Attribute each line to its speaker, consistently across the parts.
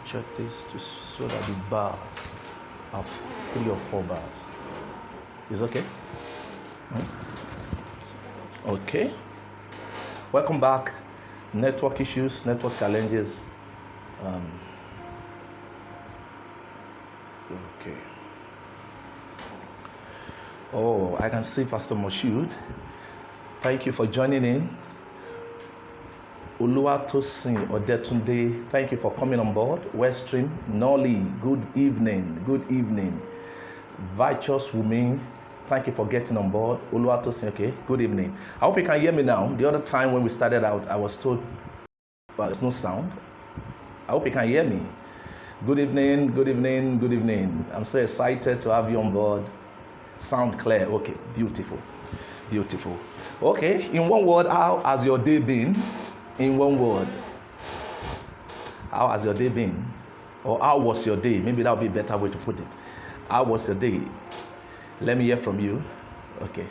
Speaker 1: check this so that the bars have 3 or 4 bars. Is okay? Okay. Welcome back. Network issues, network challenges. Okay. Oh, I can see Pastor Moshood. Thank you for joining in. Oluwatosin Odetunde, thank you for coming on board. Weststream, Nolly, good evening. Good evening. Virtuous Women, thank you for getting on board. Oluwatosin, okay, good evening. I hope you can hear me now. The other time when we started out, I was told there's no sound. I hope you can hear me. Good evening, good evening, good evening. I'm so excited to have you on board. Sound clear. Okay, beautiful. Beautiful. Okay, in one word, how has your day been? In one word, how has your day been? Or how was your day? Maybe that would be a better way to put it. How was your day? Let me hear from you. Okay.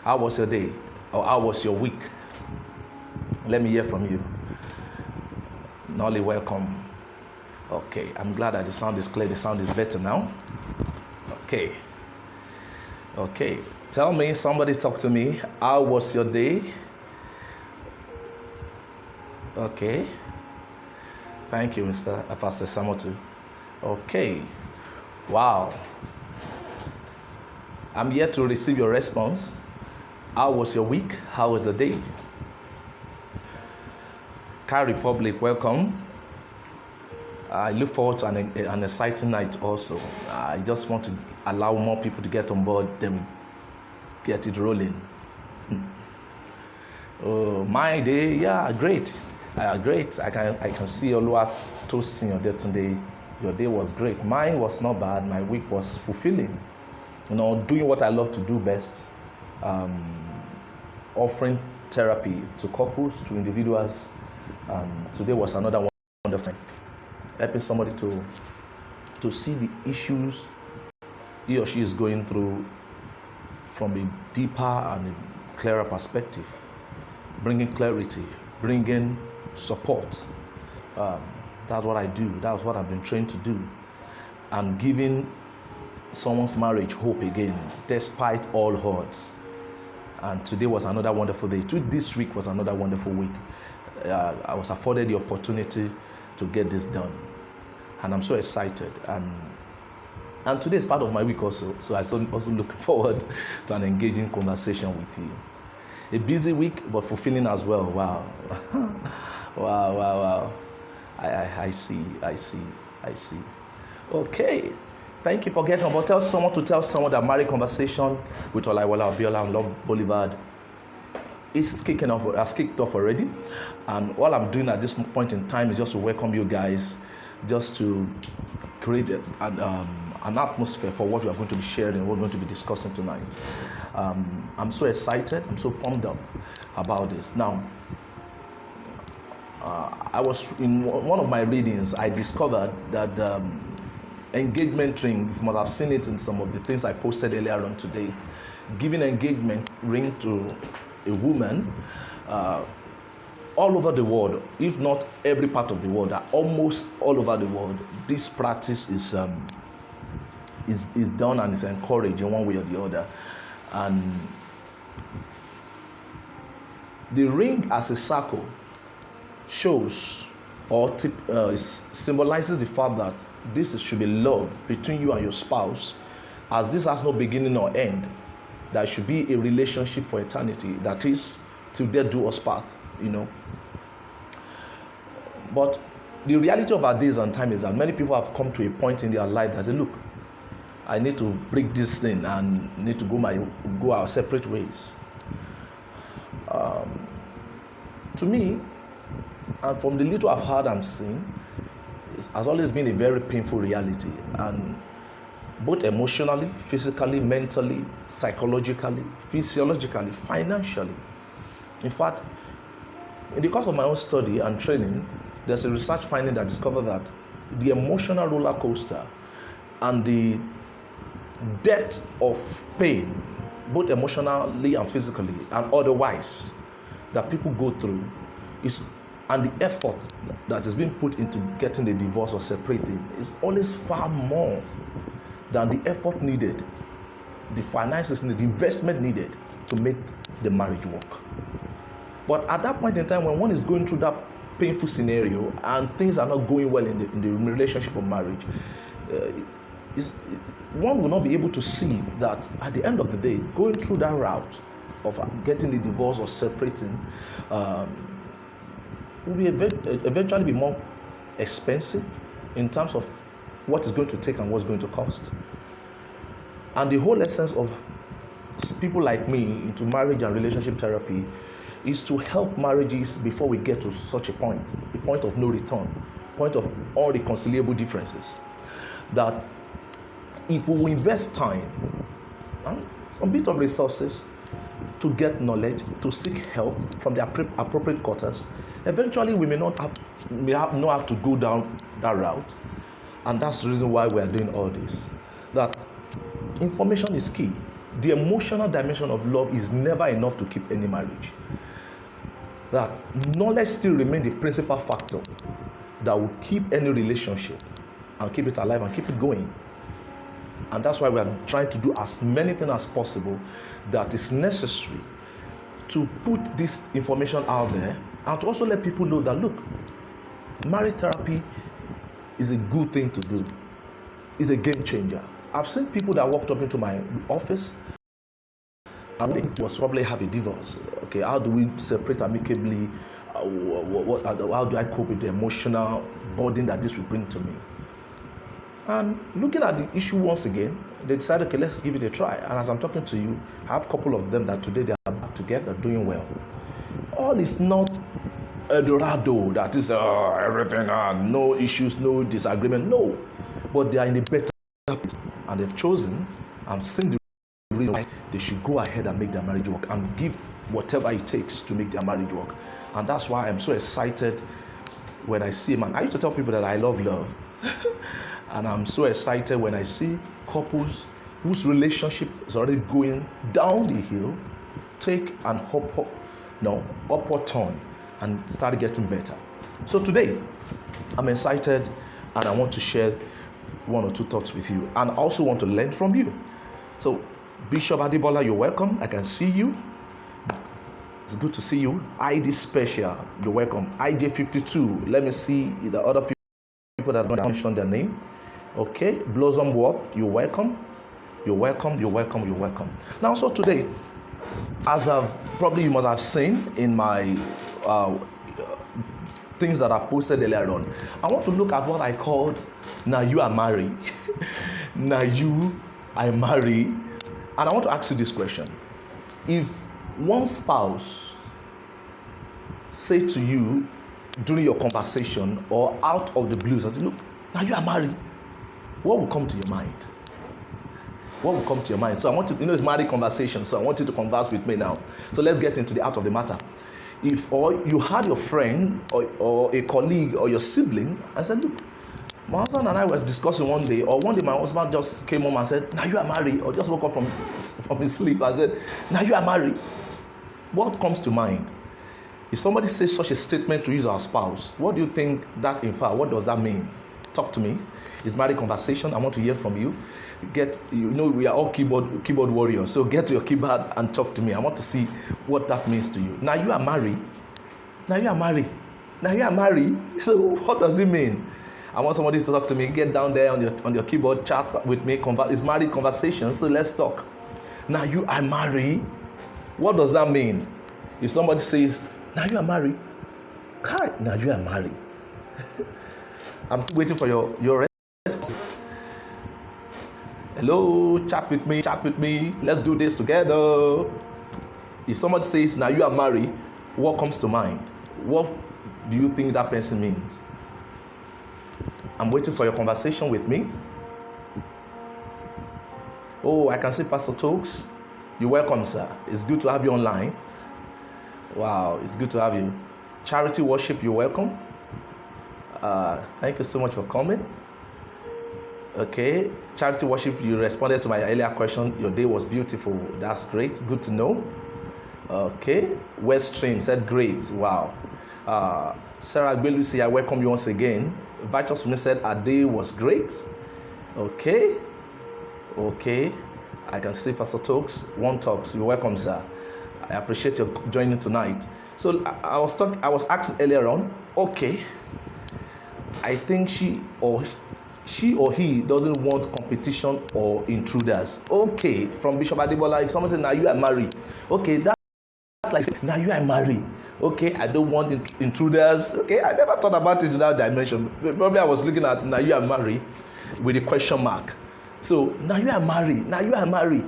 Speaker 1: How was your day? Or how was your week? Let me hear from you. Nolly, welcome. Okay, I'm glad that the sound is clear. The sound is better now. Okay. Okay. Tell me, somebody talk to me. How was your day? Okay. Thank you, Pastor Samotu. Okay. Wow. I'm here to receive your response. How was your week? How was the day? Car Republic, welcome. I look forward to an exciting night also. I just want to allow more people to get on board, then get it rolling. Oh, my day, yeah, great. Great. I can see Oluwatosin Odetunde. Your day was great. Mine was not bad. My week was fulfilling. Doing what I love to do best. Offering therapy to couples, to individuals. Today was another wonderful time. Helping somebody to see the issues he or she is going through from a deeper and a clearer perspective. Bringing clarity, bringing support. That's what I do. That's what I've been trained to do. And giving someone's marriage hope again, despite all odds. And today was another wonderful day. This week was another wonderful week. I was afforded the opportunity to get this done. And I'm so excited. And today is part of my week also. So I'm also looking forward to an engaging conversation with you. A busy week, but fulfilling as well. Wow. Wow. I see. Okay. Thank you for getting on board. Tell someone that Marriage Conversation with Olaiwola Abiola on Love Boulevard has kicked off already. And all I'm doing at this point in time is just to welcome you guys, just to create an atmosphere for what we are going to be sharing, what we're going to be discussing tonight. I'm so excited. I'm so pumped up about this. Now, I was in one of my readings. I discovered that engagement ring, you might have seen it in some of the things I posted earlier on today, giving engagement ring to a woman all over the world, if not every part of the world, almost all over the world. This practice is done and is encouraged in one way or the other. And the ring as a circle shows or symbolizes the fact that this should be love between you and your spouse, as this has no beginning or end. There should be a relationship for eternity, that is, till death do us part, But the reality of our days and time is that many people have come to a point in their life that say, look, I need to break this thing and need to go our separate ways. To me, and from the little I've heard and seen, it has always been a very painful reality, and both emotionally, physically, mentally, psychologically, physiologically, financially. In fact, in the course of my own study and training, there's a research finding that discovered that the emotional roller coaster and the depth of pain, both emotionally and physically and otherwise, that people go through is and the effort that is being put into getting the divorce or separating is always far more than the effort needed, the finances needed, the investment needed to make the marriage work. But at that point in time, when one is going through that painful scenario and things are not going well in the relationship or marriage, one will not be able to see that at the end of the day, going through that route of getting the divorce or separating will be eventually be more expensive in terms of what is going to take and what's going to cost. And the whole essence of people like me into marriage and relationship therapy is to help marriages before we get to such a point of no return, point of irreconcilable differences, that if we invest time and some bit of resources to get knowledge, to seek help from the appropriate quarters, eventually we may not have to go down that route. And that's the reason why we are doing all this. That information is key. The emotional dimension of love is never enough to keep any marriage. That knowledge still remains the principal factor that will keep any relationship and keep it alive and keep it going. And that's why we are trying to do as many things as possible that is necessary to put this information out there and to also let people know that, look, marriage therapy is a good thing to do. It's a game changer. I've seen people that walked up into my office and they was probably have a divorce. Okay, how do we separate amicably? How do I cope with the emotional burden that this will bring to me? And looking at the issue once again, they decided, okay, let's give it a try. And as I'm talking to you, I have a couple of them that today they are back together, doing well. All is not Eldorado, that is everything, no issues, no disagreement. No, but they are in a better place, and they've chosen and seen the reason why they should go ahead and make their marriage work and give whatever it takes to make their marriage work. And that's why I'm so excited when I see man. I used to tell people that I love love. And I'm so excited when I see couples whose relationship is already going down the hill take an upward turn and start getting better. So today, I'm excited and I want to share one or two thoughts with you, and I also want to learn from you. So, Bishop Adebola, you're welcome. I can see you. It's good to see you. ID Special, you're welcome. IJ52, let me see the other people that don't mention their name. Okay, Blossom Warp, you're welcome. You're welcome, you're welcome, you're welcome. Now, so today, as you must have seen in my things that I've posted earlier on, I want to look at what I called Now You Are Married. Now You Are Married. And I want to ask you this question. If one spouse say to you during your conversation or out of the blue, says, look, now you are married, what will come to your mind? What will come to your mind? So I want to, it's married conversation, so I want you to converse with me now. So let's get into the heart of the matter. If you had your friend or a colleague or your sibling and said, look, my husband and I were discussing one day my husband just came home and said, now you are married, or just woke up from his sleep and said, now you are married. What comes to mind? If somebody says such a statement to his or spouse, what do you think that infers? What does that mean? Talk to me. It's married conversation. I want to hear from you. We are all keyboard warriors. So get to your keyboard and talk to me. I want to see what that means to you. Now you are married. Now you are married. Now you are married. So what does it mean? I want somebody to talk to me. Get down there on your keyboard, chat with me. It's married conversation. So let's talk. Now you are married. What does that mean? If somebody says, now you are married. Now you are married. I'm still waiting for your response. Hello, chat with me. Let's do this together. If somebody says, now you are married, what comes to mind? What do you think that person means? I'm waiting for your conversation with me. Oh, I can see Pastor Tokes. You're welcome, sir. It's good to have you online. Wow, it's good to have you. Charity Worship, you're welcome. Thank you so much for coming. Okay, Charity Worship, you responded to my earlier question. Your day was beautiful. That's great. Good to know. Okay, West Stream said great. Wow. Sarah Belusi, I welcome you once again. Virtuous Women said our day was great. Okay. I can see Pastor Talks. One Talks. You're welcome, sir. I appreciate your joining tonight. So I was asked earlier on. Okay. I think she or he doesn't want competition or intruders. Okay. From Bishop Adebola, if someone says, now you are married. Okay, that's like, now you are married. Okay, I don't want intruders. Okay, I never thought about it in that dimension. Probably I was looking at now you are married with a question mark. So now you are married. Now you are married.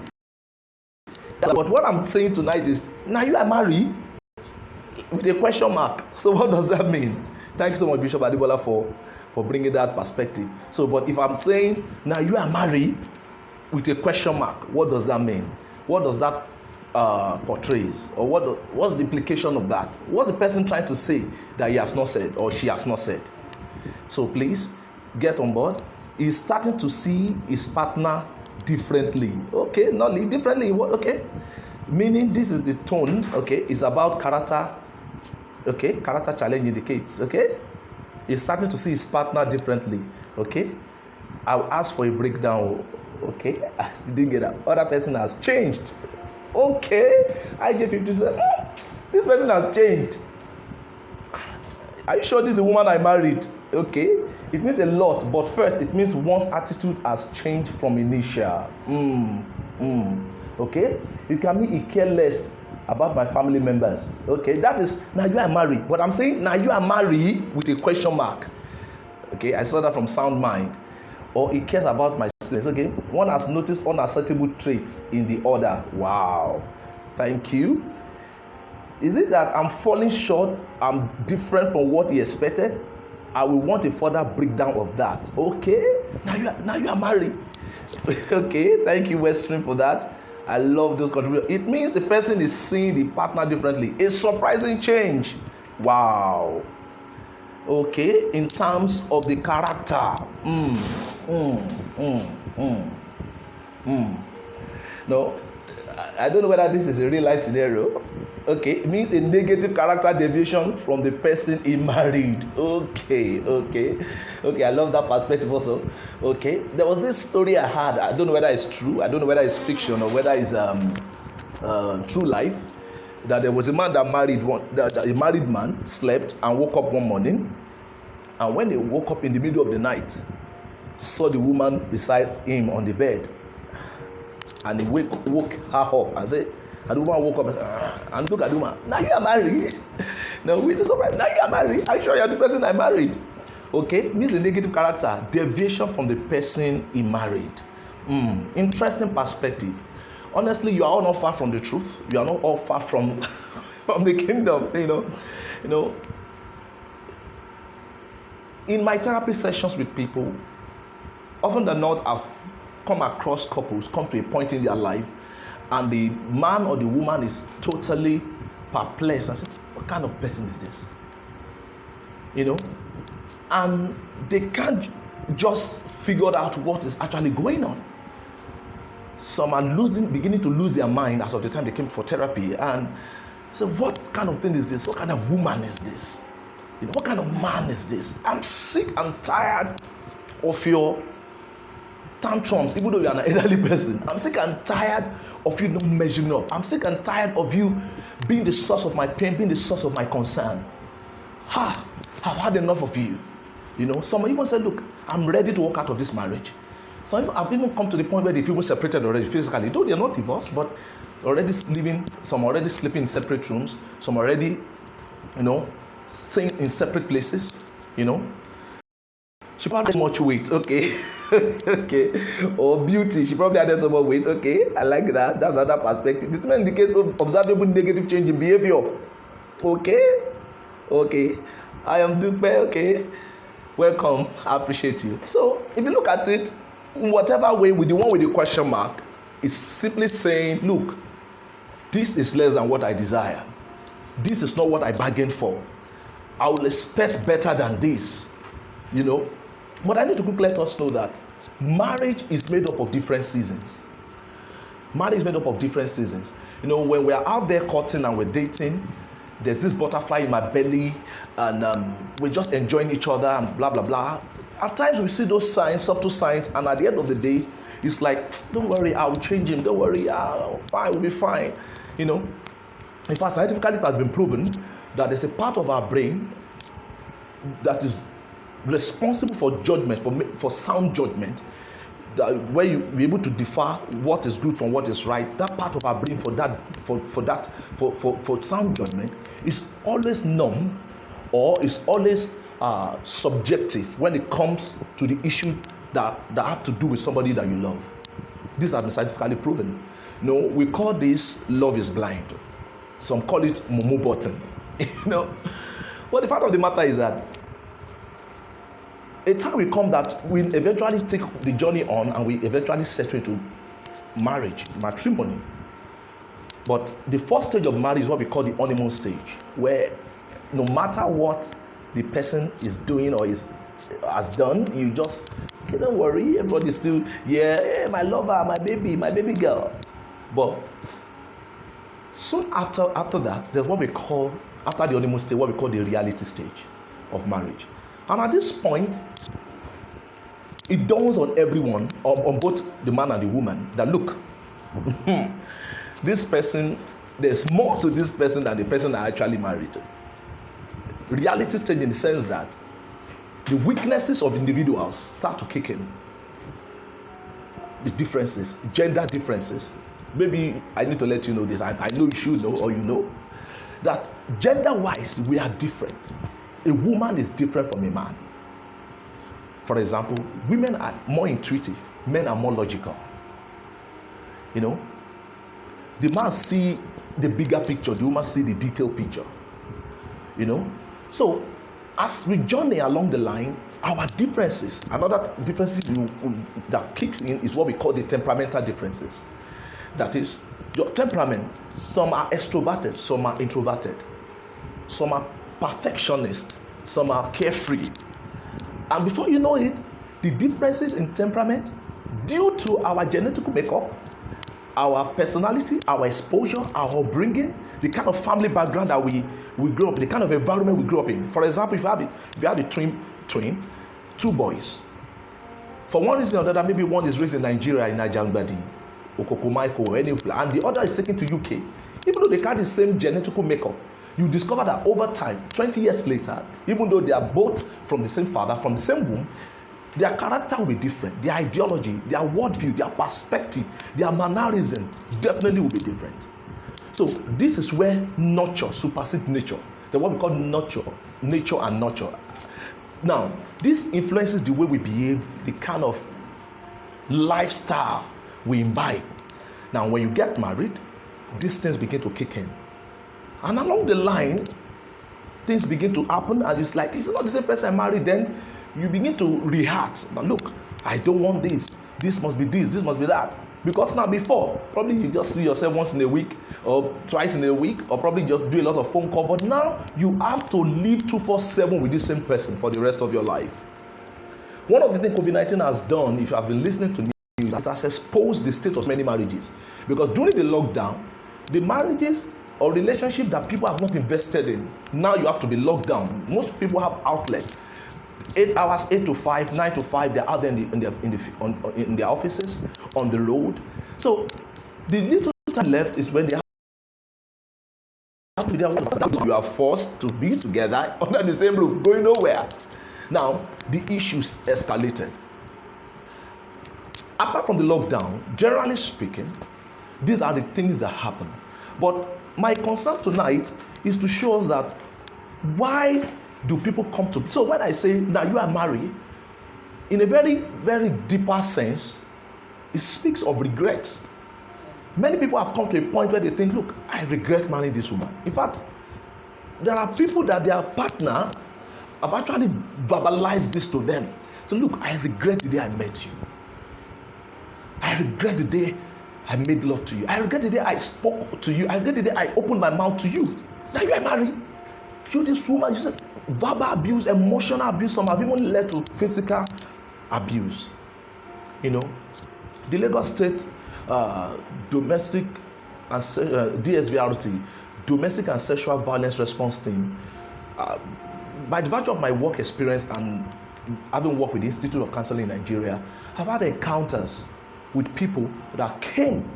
Speaker 1: But what I'm saying tonight is now you are married with a question mark. So what does that mean? Thank you so much, Bishop Adebola, for bringing that perspective. So, but if I'm saying now you are married with a question mark, what does that mean? What does that portrays, or what's the implication of that? What's the person trying to say that he has not said or she has not said? So please get on board. He's starting to see his partner differently. Okay, not differently. Okay, meaning this is the tone. Okay, it's about character. Okay, character challenge indicates. Okay, he's starting to see his partner differently. Okay, I'll ask for a breakdown. Okay, I still didn't get that. Other person has changed. Okay, IJ50 said, this person has changed. Are you sure this is the woman I married? Okay, it means a lot, but first it means one's attitude has changed from initial. Okay, it can mean he care less about my family members. Okay, that is now you are married. But I'm saying now you are married with a question mark. Okay, I saw that from Sound Mind. Or he cares about my sins. Okay, one has noticed unacceptable traits in the other. Wow, thank you. Is it that I'm falling short? I'm different from what he expected? I will want a further breakdown of that. Okay, now you are married. Okay, thank you, Western, for that. I love those contributions. It means the person is seeing the partner differently. A surprising change. Wow. Okay, in terms of the character. No, I don't know whether this is a real life scenario. Okay, it means a negative character deviation from the person he married. Okay, I love that perspective also. Okay, there was this story I had. I don't know whether it's true. I don't know whether it's fiction or whether it's true life. That there was a man that a married man slept and woke up one morning, and when he woke up in the middle of the night, saw the woman beside him on the bed, and he woke her up and said, and the woman woke up and look at the woman. Now you are married. No, we just surprised. Now you are married. I'm sure you are the person I married. Okay, means a negative character deviation from the person he married. Interesting perspective. Honestly, you are all not far from the truth. You are not all far from the kingdom. You know. In my therapy sessions with people, often than not, I've come across couples come to a point in their life, and the man or the woman is totally perplexed and say, "What kind of person is this?" And they can't just figure out what is actually going on. Some are beginning to lose their mind as of the time they came for therapy, and say, what kind of thing is this? What kind of woman is this? What kind of man is this? I'm sick and tired of your tantrums, even though you're an elderly person. I'm sick and tired of you not measuring up. I'm sick and tired of you being the source of my pain, being the source of my concern. I've had enough of you. Some even said, look, I'm ready to walk out of this marriage. Some have even come to the point where they've even separated already physically. Though they're not divorced, but already some already sleeping in separate rooms, some already, staying in separate places, She probably had much weight, okay? Okay. Or beauty, she probably had some more weight, okay? I like that. That's another perspective. This may indicate observable negative change in behavior. Okay? Okay. I am Dupe, okay? Welcome. I appreciate you. So, if you look at it, in whatever way, with the one with the question mark, it's simply saying, look, this is less than what I desire. This is not what I bargained for. I will expect better than this. But I need to quickly let us know that marriage is made up of different seasons. Marriage is made up of different seasons. When we are out there courting and we're dating, there's this butterfly in my belly, and we're just enjoying each other and blah blah blah. At times we see those signs, subtle signs, and at the end of the day, it's like, don't worry, I'll change him. Don't worry, fine, we'll be fine. You know, in fact, scientifically it has been proven that there's a part of our brain that is responsible for judgment, for sound judgment, that where you be able to differ what is good from what is right. That part of our brain for sound judgment is always numb, or is always subjective when it comes to the issue that have to do with somebody that you love. This has been scientifically proven. No, we call this love is blind. Some call it Momo button. You know, but the fact of the matter is that a time will come that we eventually take the journey on, and we eventually settle into matrimony. But the first stage of marriage is what we call the honeymoon stage, where no matter what the person is doing or has done, you just, okay, don't worry, everybody's still, yeah, hey, my lover, my baby girl. But soon after that, there's what we call, after the honeymoon stage, what we call the reality stage of marriage. And at this point, it dawns on everyone, on both the man and the woman, that look, this person, there's more to this person than the person I actually married. Reality stage in the sense that the weaknesses of individuals start to kick in. The differences, gender differences. Maybe I need to let you know this. I know you should know, or you know, that gender-wise, we are different. A woman is different from a man. For example, women are more intuitive, men are more logical. You know, the man see the bigger picture, the woman see the detailed picture. You know, so as we journey along the line, our differences, another differences that kicks in is what we call the temperamental differences. That is, your temperament, some are extroverted, some are introverted, some are perfectionist, some are carefree. And before you know it, the differences in temperament, due to our genetic makeup, our personality, our exposure, our upbringing, the kind of family background that we grew up, the kind of environment we grew up in. For example, if you have a twin, two boys, for one reason or another, maybe one is raised in Nigeria, in Nigeria, Okokomaiko, any place, and the other is taken to UK. Even though they carry the same genetic makeup, you discover that over time, 20 years later, even though they are both from the same father, from the same womb, their character will be different. Their ideology, their worldview, their perspective, their mannerism definitely will be different. So this is where nurture supersedes nature. The what we call nature and nurture. Now, this influences the way we behave, the kind of lifestyle we imbibe. Now, when you get married, these things begin to kick in. And along the line, things begin to happen, and it's like, it's not the same person I married. Then you begin to react. Now, look, I don't want this. This must be this must be that. Because now before, probably you just see yourself once in a week or twice in a week, or probably just do a lot of phone call. But now you have to live 24/7 with this same person for the rest of your life. One of the things COVID-19 has done, if you have been listening to me, is that it has exposed the state of many marriages. Because during the lockdown, the marriages or relationship that people have not invested in, now you have to be locked down. Most people have outlets. 8 hours, 8 to 5, 9 to 5, they're out there in their offices, on the road. So the little time left is when they have to, you are forced to be together under the same roof, going nowhere. Now, the issues escalated. Apart from the lockdown, generally speaking, these are the things that happen. But my concern tonight is to show us that why do people come to? So when I say that you are married, in a very, very deeper sense, it speaks of regret. Many people have come to a point where they think, look, I regret marrying this woman. In fact, there are people that their partner have actually verbalized this to them. So look, I regret the day I met you. I regret the day I made love to you. I regret the day I spoke to you. I regret the day I opened my mouth to you. Now you are married. You, this woman, you said verbal abuse, emotional abuse, some have even led to physical abuse. You know, the Lagos State Domestic and DSVRT domestic and sexual violence response team, by the virtue of my work experience and having worked with the Institute of Counseling in Nigeria, I've had encounters with people that came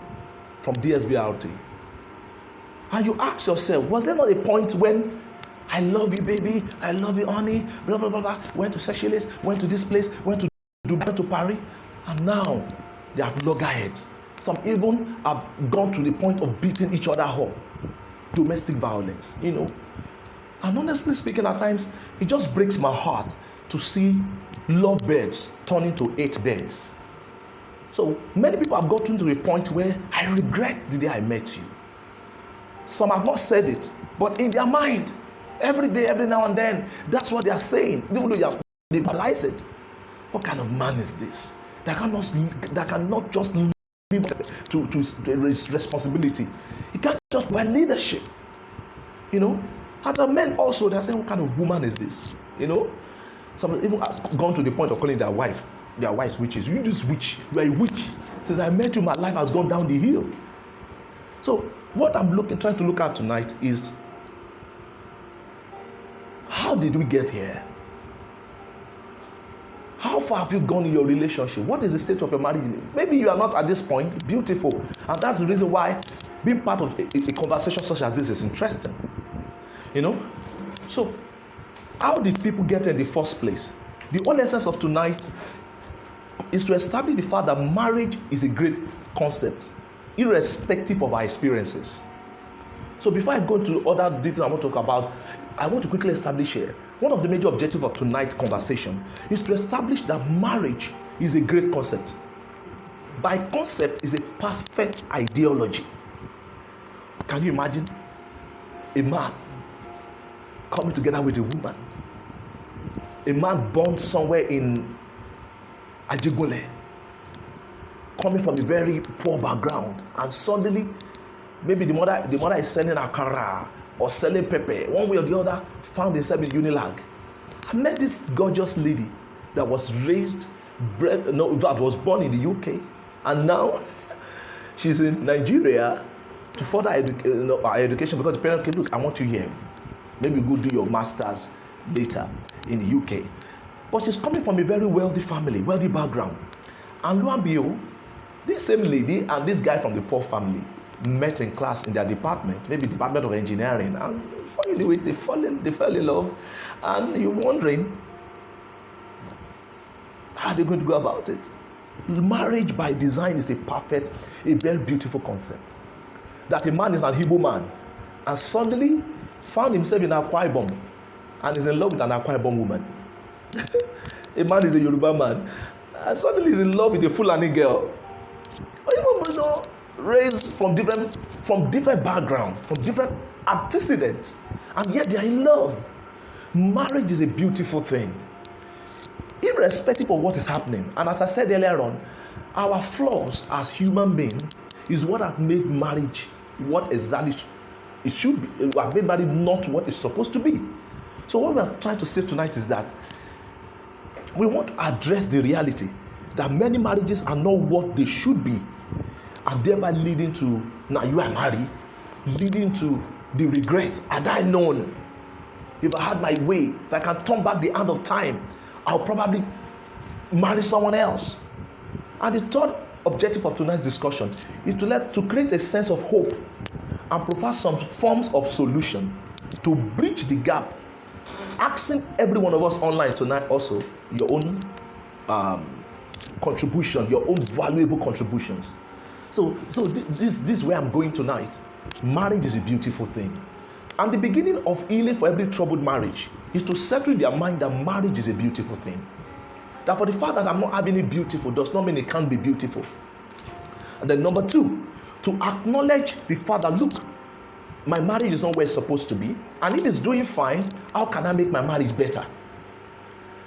Speaker 1: from DSVRT. And you ask yourself, was there not a point when I love you, baby, I love you, honey, blah, blah, blah, blah, went to specialists, went to this place, went to Dubai, to Paris, and now they are loggerheads. Some even have gone to the point of beating each other up. Domestic violence, you know. And honestly speaking, at times, it just breaks my heart to see love beds turn into hate beds. So many people have gotten to a point where I regret the day I met you. Some have not said it, but in their mind, every day, every now and then, that's what they are saying. Even though they realize it. What kind of man is this? That cannot just live to responsibility. He can't just provide leadership. You know? And the men also, they're saying, what kind of woman is this? You know? Some even have gone to the point of calling their wives witches. You this witch, you are a witch. Since I met you, my life has gone down the hill. So what I'm trying to look at tonight is, how did we get here? How far have you gone in your relationship? What is the state of your marriage? Maybe you are not at this point. Beautiful. And that's the reason why being part of a conversation such as this is interesting. You know? So, how did people get in the first place? The whole essence of tonight is to establish the fact that marriage is a great concept, irrespective of our experiences. So before I go into other details I want to talk about, I want to quickly establish here, one of the major objectives of tonight's conversation is to establish that marriage is a great concept. By concept is a perfect ideology. Can you imagine a man coming together with a woman? A man born somewhere in Ajigule, coming from a very poor background, and suddenly maybe the mother is selling akara or selling pepper, one way or the other, found himself in Unilag. I met this gorgeous lady that was that was born in the UK, and now she's in Nigeria to further her education, because the parents say, look, I want you here. Maybe go do your masters later in the UK. But she's coming from a very wealthy family, wealthy background. And lo and behold, this same lady and this guy from the poor family met in class in their department, maybe Department of Engineering, and before you knew it, they fell in love, and you're wondering, how are they going to go about it? Marriage by design is a very beautiful concept. That a man is an Igbo man, and suddenly found himself in Akwa Ibom, and is in love with an Akwa Ibom woman. A man is a Yoruba man, and suddenly is in love with a Fulani girl. Even raised from different backgrounds, from different antecedents, and yet they are in love. Marriage is a beautiful thing, irrespective of what is happening. And as I said earlier on, our flaws as human beings is what has made marriage what exactly it should be. It has made marriage not what it's supposed to be. So what we are trying to say tonight is that we want to address the reality that many marriages are not what they should be, and thereby leading to, now you are married, leading to the regret. Had I known, if I had my way, if I can turn back the hand of time, I'll probably marry someone else. And the third objective of tonight's discussion is to create a sense of hope and provide some forms of solution to bridge the gap. Asking every one of us online tonight also your own contribution, your own valuable contributions. So this is where I'm going tonight. Marriage is a beautiful thing. And the beginning of healing for every troubled marriage is to settle in their mind that marriage is a beautiful thing. That for the fact that I'm not having it beautiful does not mean it can't be beautiful. And then number two, to acknowledge the fact that, look, my marriage is not where it's supposed to be, and if it's doing fine, how can I make my marriage better?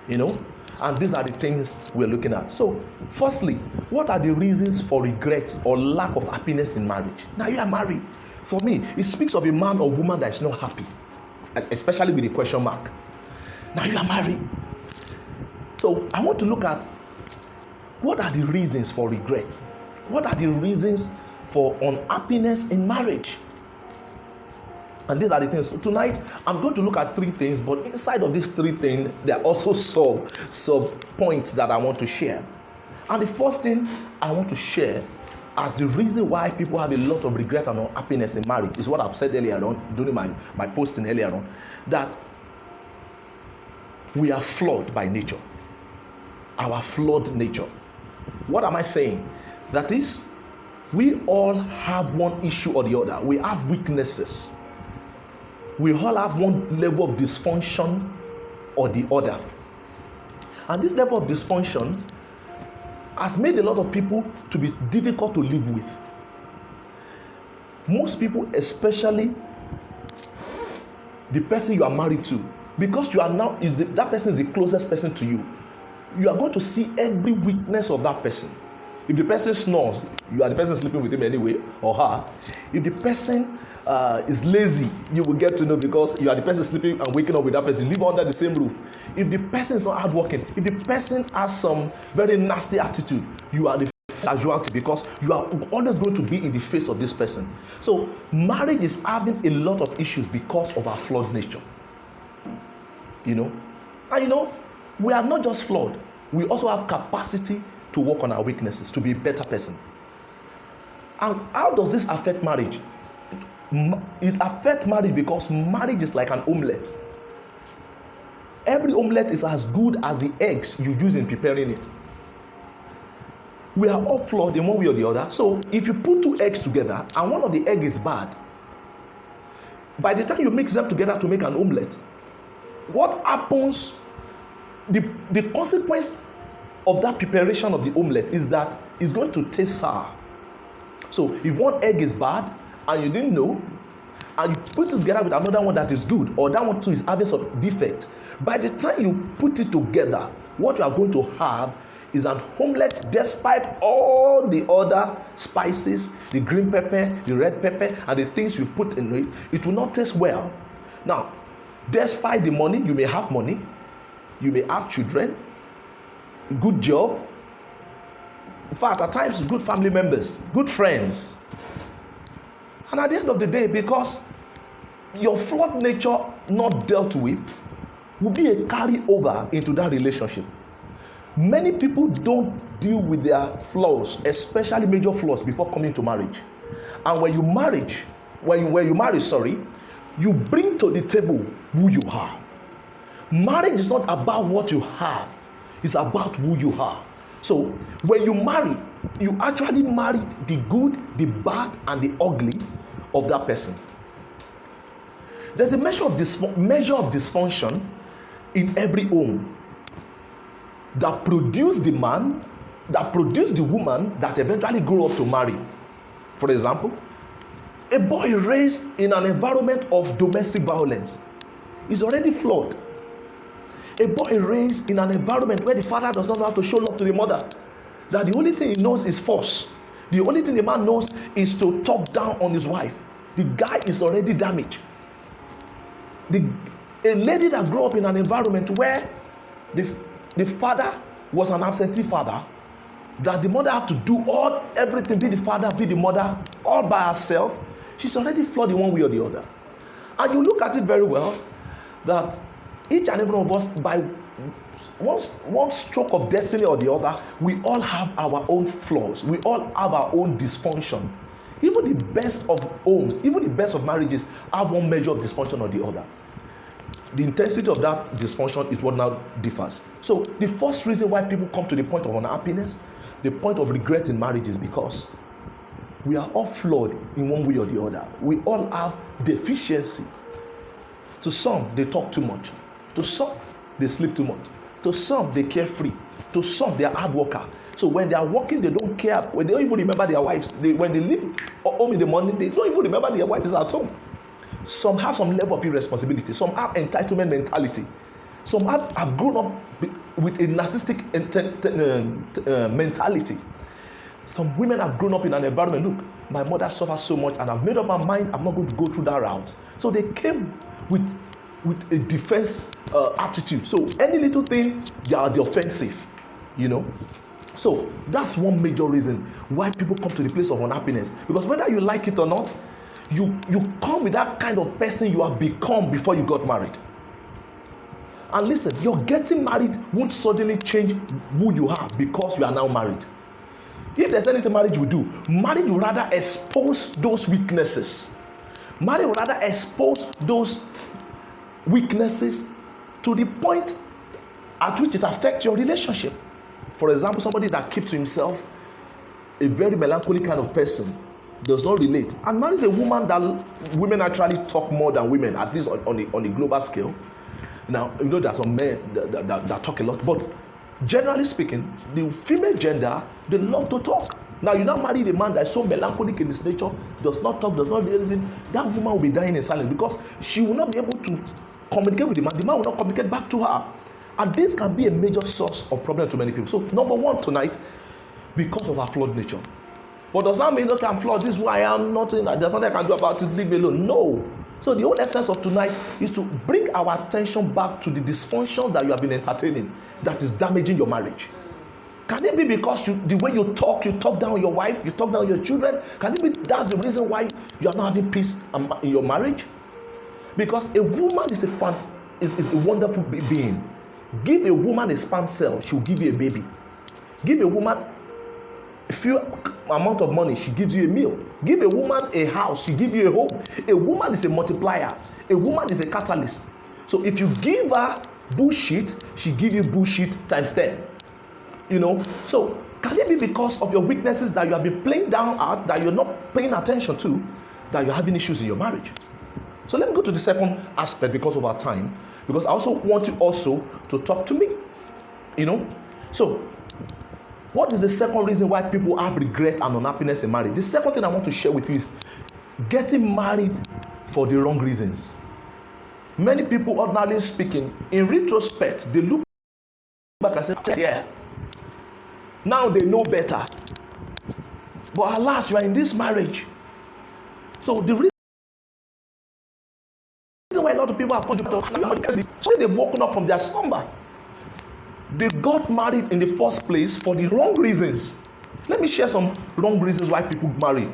Speaker 1: You know, and these are the things we're looking at. So firstly, what are the reasons for regret or lack of happiness in marriage? Now you are married. For me, it speaks of a man or woman that is not happy, especially with a question mark. Now you are married. So I want to look at what are the reasons for regret? What are the reasons for unhappiness in marriage? And these are the things. So tonight, I'm going to look at 3 things, but inside of these 3 things, there are also sub points that I want to share. And the first thing I want to share as the reason why people have a lot of regret and unhappiness in marriage is what I've said earlier on, during my posting earlier on, that we are flawed by nature. Our flawed nature. What am I saying? That is, we all have one issue or the other. We have weaknesses. We all have one level of dysfunction or the other. And this level of dysfunction has made a lot of people to be difficult to live with. Most people, especially the person you are married to, because you are now that person is the closest person to you, you are going to see every weakness of that person. If the person snores, you are the person sleeping with him anyway, or her. If the person is lazy, you will get to know, because you are the person sleeping and waking up with that person. You live under the same roof. If the person is not hardworking, if the person has some very nasty attitude, you are the casualty, because you are always going to be in the face of this person. So marriage is having a lot of issues because of our flawed nature. And we are not just flawed. We also have capacity to work on our weaknesses, to be a better person. And how does this affect marriage? It affects marriage because marriage is like an omelette. Every omelette is as good as the eggs you use in preparing it. We are all flawed in one way or the other. So if you put 2 eggs together and one of the egg is bad, by the time you mix them together to make an omelette, what happens, the consequence of that preparation of the omelette is that it's going to taste sour. So if one egg is bad and you didn't know, and you put it together with another one that is good, or that one too is having some defect, by the time you put it together, what you are going to have is an omelette despite all the other spices, the green pepper, the red pepper, and the things you put in it. It will not taste well. Now, despite the money, you may have money, you may have children, good job, in fact at times good family members, good friends, and at the end of the day, because your flawed nature not dealt with will be a carry over into that relationship. Many people don't deal with their flaws, especially major flaws, before coming to marriage. And when you marry, you bring to the table who you are. Marriage is not about what you have, it's about who you are. So when you marry, you actually marry the good, the bad, and the ugly of that person. There's a measure of dysfunction in every home that produce the man, that produce the woman that eventually grow up to marry. For example, a boy raised in an environment of domestic violence is already flawed. A boy raised in an environment where the father does not know how to show love to the mother, that the only thing he knows is force. The only thing the man knows is to talk down on his wife. The guy is already damaged. A lady that grew up in an environment where the father was an absentee father, that the mother have to do everything, be the father, be the mother, all by herself, she's already flawed in one way or the other. And you look at it very well, that each and every one of us, by one stroke of destiny or the other, we all have our own flaws. We all have our own dysfunction. Even the best of homes, even the best of marriages have one measure of dysfunction or the other. The intensity of that dysfunction is what now differs. So the first reason why people come to the point of unhappiness, the point of regret in marriage, is because we are all flawed in one way or the other. We all have deficiency. To some, they talk too much. To some, they sleep too much. To some, they carefree. To some, they are hard worker. So when they are working, they don't care. When they don't even remember their wives. When they leave home in the morning, they don't even remember their wife is at home. Some have some level of irresponsibility. Some have entitlement mentality. Some have grown up with a narcissistic mentality. Some women have grown up in an environment, look, my mother suffers so much and I've made up my mind, I'm not going to go through that route. So they came with a defense attitude. So any little thing, they are the offensive, So that's one major reason why people come to the place of unhappiness. Because whether you like it or not, you come with that kind of person you have become before you got married. And listen, your getting married won't suddenly change who you are because you are now married. If there's anything marriage will do, marriage will rather expose those weaknesses. Marriage will rather expose those weaknesses to the point at which it affects your relationship. For example, somebody that keeps to himself, a very melancholic kind of person, does not relate, and marries a woman that women actually talk more than women, at least on a global scale. Now, you know, there are some men that talk a lot, but generally speaking, the female gender, they love to talk. Now, you now marry a man that is so melancholic in his nature, does not talk, does not do anything. That woman will be dying in silence because she will not be able to communicate with the man will not communicate back to her. And this can be a major source of problem to many people. So, number one tonight, because of our flawed nature. But does that mean, okay, I'm flawed, this is who I am, there's nothing I can do about it, leave me alone? No. So the whole essence of tonight is to bring our attention back to the dysfunctions that you have been entertaining that is damaging your marriage. Can it be because the way you talk down your wife, you talk down your children? Can it be that's the reason why you are not having peace in your marriage? Because a woman is a wonderful being. Give a woman a sperm cell, she will give you a baby. Give a woman a few amount of money, she gives you a meal. Give a woman a house, she gives you a home. A woman is a multiplier. A woman is a catalyst. So if you give her bullshit, she gives you bullshit times 10. You know, so can it be because of your weaknesses that you have been playing down at, that you're not paying attention to, that you're having issues in your marriage? So let me go to the second aspect because of our time, because I also want you also to talk to me. You know, so what is the second reason why people have regret and unhappiness in marriage? The second thing I want to share with you is getting married for the wrong reasons. Many people, ordinarily speaking, in retrospect, they look back and say, yeah, now they know better. But alas, you are in this marriage. So the reason why a lot of people have come to so they've woken up from their slumber. They got married in the first place for the wrong reasons. Let me share some wrong reasons why people marry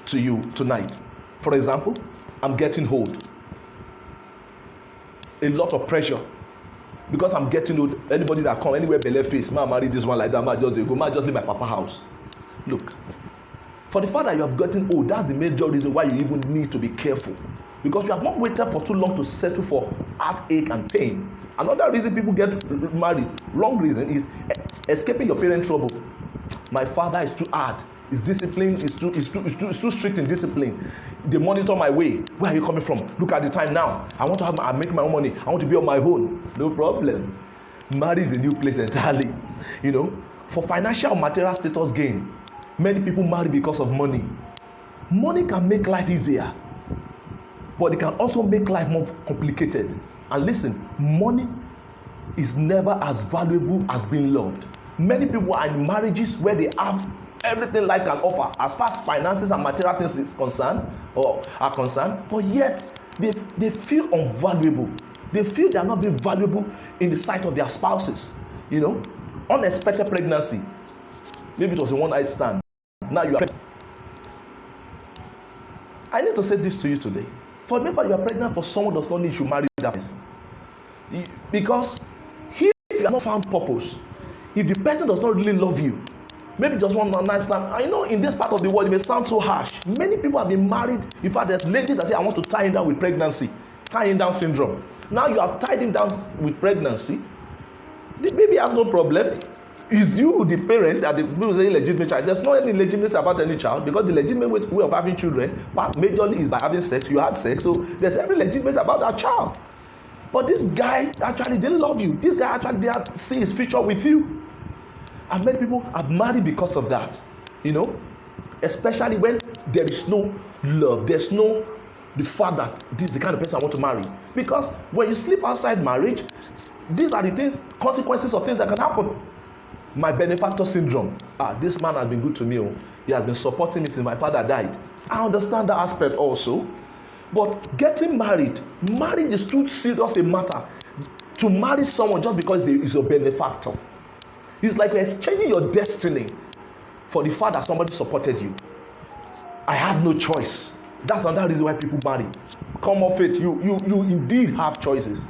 Speaker 1: to you tonight. For example, I'm getting old. A lot of pressure. Because I'm getting old, anybody that come anywhere belle face, man, marry this one like that, man, just leave my papa house. Look, for the fact that you have gotten old, that's the major reason why you even need to be careful. Because you have not waited for too long to settle for heartache and pain. Another reason people get married, wrong reason, is escaping your parent trouble. My father is too hard. His discipline is too strict in discipline. They monitor my way. Where are you coming from? Look at the time now. I make my own money. I want to be on my own. No problem. Marriage is a new place entirely. You know, for financial material status gain, many people marry because of money. Money can make life easier, but it can also make life more complicated. And listen, money is never as valuable as being loved. Many people are in marriages where they have everything life can offer as far as finances and material things is concerned or are concerned, but yet they feel unvaluable. They feel they are not being valuable in the sight of their spouses. You know, unexpected pregnancy. Maybe it was a one-night stand. Now you are pregnant. I need to say this to you today. For me, you are pregnant for someone who does not need to marry that person. Because if you have not found purpose, if the person does not really love you, maybe just one night stand. I know in this part of the world it may sound so harsh. Many people have been married. In fact, there's ladies that say, I want to tie him down with pregnancy, tie him down syndrome. Now you have tied him down with pregnancy. The baby has no problem. Is you the parent that the people say legitimate child? There's no any legitimacy about any child, because the legitimate way of having children majorly is by having sex. You had sex, so there's every legitimacy about that child. But this guy actually didn't love you. This guy actually didn't see his future with you. And many people are married because of that. You know, especially when there is no love, there's no the fact that this is the kind of person I want to marry. Because when you sleep outside marriage, these are the things, consequences of things that can happen. My benefactor syndrome. This man has been good to me. He has been supporting me since my father died. I understand that aspect also. But getting married, marriage is too serious a matter to marry someone just because he is your benefactor. It's like you're exchanging your destiny for the fact that somebody supported you. I had no choice. That's another reason why people marry. Come off it. You indeed have choices.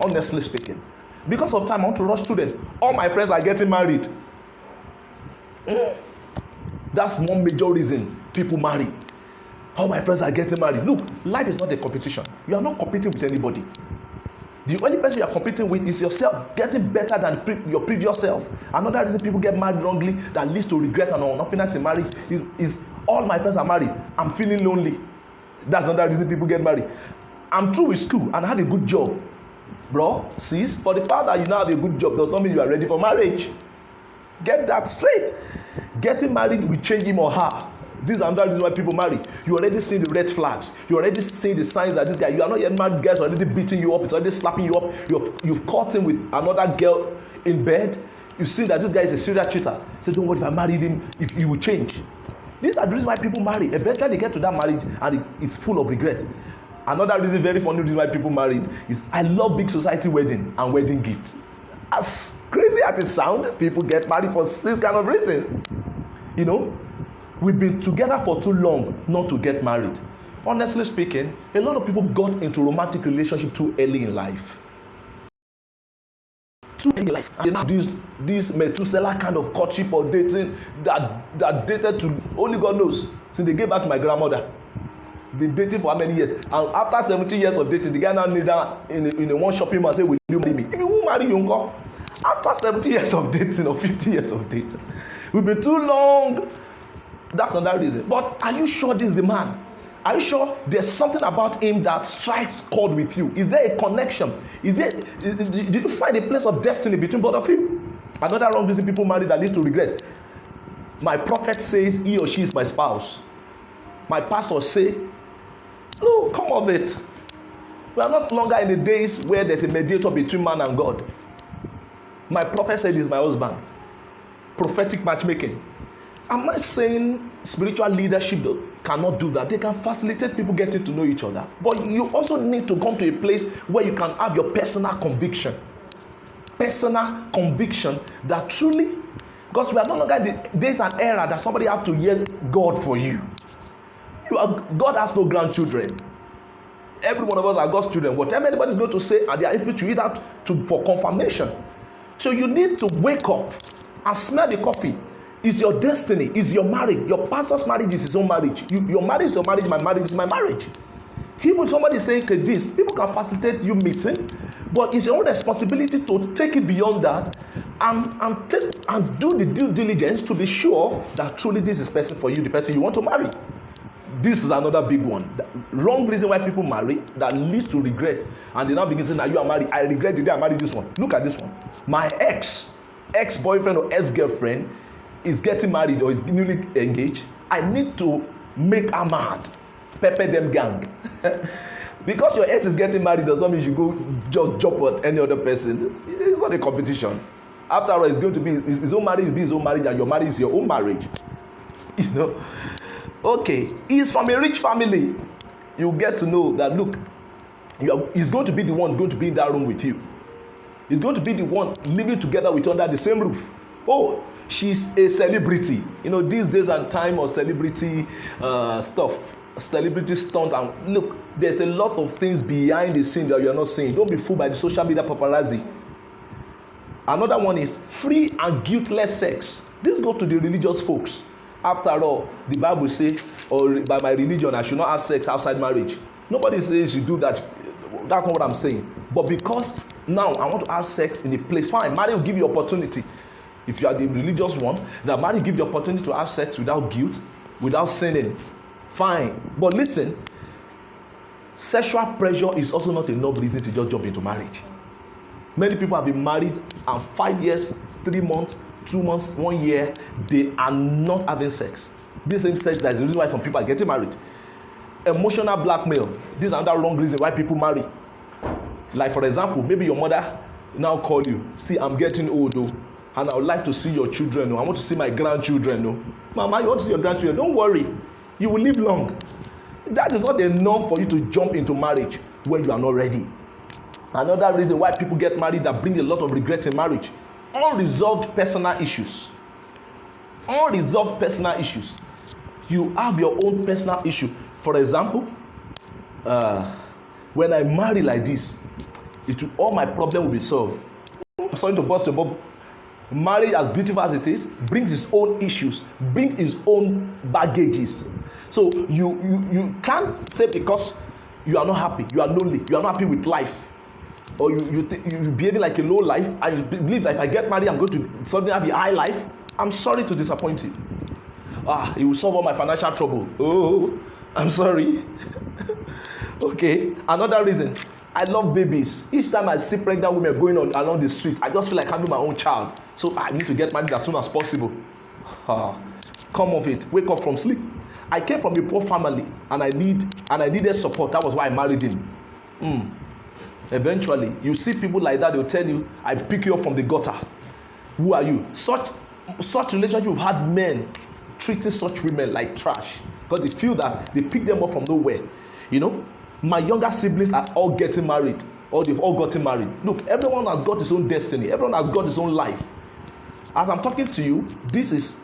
Speaker 1: Honestly speaking. Because of time, I want to rush through them. All my friends are getting married. That's one major reason people marry. All my friends are getting married. Look, life is not a competition. You are not competing with anybody. The only person you are competing with is yourself, getting better than your previous self. Another reason people get married wrongly that leads to regret and unhappiness in marriage is all my friends are married. I'm feeling lonely. That's another reason people get married. I'm through with school and I have a good job. Bro, sis, for the fact that you now have a good job does not mean you are ready for marriage. Get that straight. Getting married will change him or her. This is another reason why people marry. You already see the red flags. You already see the signs that this guy, you are not yet married, guys already beating you up, it's already slapping you up. You've caught him with another girl in bed. You see that this guy is a serial cheater. Say, don't worry, if I married him, if he will change. These are the reasons why people marry. Eventually they get to that marriage and it's full of regret. Another reason, very funny reason why people married is I love big society wedding and wedding gifts. As crazy as it sounds, people get married for these kind of reasons. You know, we've been together for too long not to get married. Honestly speaking, a lot of people got into romantic relationship too early in life. Too early in life. And they now this Methuselah kind of courtship or dating that dated to only God knows. Since they gave birth to my grandmother. They dated for how many years? And after 17 years of dating, the guy now kneel down in a one shopping mall and say, will you marry me? If you won't marry, you won't go. After 70 years of dating or 50 years of dating, we've been too long. That's another reason. But are you sure this is the man? Are you sure there's something about him that strikes chord with you? Is there a connection? Did you find a place of destiny between both of you? Another wrong reason people marry that leads to regret. My prophet says he or she is my spouse. My pastor say, no, come of it. We are not longer in the days where there's a mediator between man and God. My prophet said he's my husband. Prophetic matchmaking. Am I saying spiritual leadership cannot do that? They can facilitate people getting to know each other. But you also need to come to a place where you can have your personal conviction. Personal conviction that truly, because we are no longer in the days and era that somebody has to hear God for you. God has no grandchildren. Every one of us are God's children. Whatever anybody is going to say, and they are able to read out for confirmation. So you need to wake up and smell the coffee. It's your destiny. It's your marriage. Your pastor's marriage is his own marriage. Your marriage is your marriage. My marriage is my marriage. Even somebody saying, okay, this, people can facilitate you meeting, but it's your own responsibility to take it beyond that and do the due diligence to be sure that truly this is person for you, the person you want to marry. This is another big one. The wrong reason why people marry that leads to regret. And they now begin saying, now you are married. I regret the day I married this one. Look at this one. My ex-boyfriend or ex-girlfriend is getting married or is newly engaged. I need to make her mad. Pepper them gang. Because your ex is getting married does not mean you go just jump at any other person. It's not a competition. After all, it's going to be his own marriage, his own marriage, and your marriage is your own marriage. You know? Okay, he's from a rich family. You get to know that, look, he's going to be the one going to be in that room with you. He's going to be the one living together with you under the same roof. Oh, she's a celebrity. You know, these days and time of celebrity stuff, celebrity stunt. And look, there's a lot of things behind the scene that you're not seeing. Don't be fooled by the social media paparazzi. Another one is free and guiltless sex. This goes to the religious folks. After all, the Bible says, or by my religion, I should not have sex outside marriage. Nobody says you do that. That's not what I'm saying. But because now I want to have sex in a place, fine, marriage will give you opportunity. If you are the religious one, that marriage will give you opportunity to have sex without guilt, without sinning. Fine. But listen, sexual pressure is also not enough reason to just jump into marriage. Many people have been married and 5 years, 3 months, 2 months, 1 year, they are not having sex. This same sex, that is the reason why some people are getting married. Emotional blackmail. This is another wrong reason why people marry. Like for example, maybe your mother now call you. See, I'm getting old though, and I would like to see your children. I want to see my grandchildren. Mama, you want to see your grandchildren? Don't worry, you will live long. That is not enough for you to jump into marriage when you are not ready. Another reason why people get married that brings a lot of regret in marriage. Unresolved personal issues. Unresolved personal issues. You have your own personal issue. For example, when I marry like this, all my problem will be solved. I'm sorry to burst your bubble. Marriage, as beautiful as it is, brings its own issues, brings its own baggages. So you can't say because you are not happy, you are lonely, you are not happy with life, or you behaving like a low life, and you believe that if I get married, I'm going to suddenly have a high life. I'm sorry to disappoint you. It will solve all my financial trouble. Oh, I'm sorry. Okay, another reason. I love babies. Each time I see pregnant women going along the street, I just feel like having my own child. So I need to get married as soon as possible. Come off it. Wake up from sleep. I came from a poor family, and I needed support. That was why I married him. Eventually, you see people like that. They'll tell you, "I pick you up from the gutter." Who are you? Such relationship. You've had men treating such women like trash because they feel that they pick them up from nowhere. You know. My younger siblings are all getting married, or they've all gotten married. Look, everyone has got his own destiny. Everyone has got his own life. As I'm talking to you, this is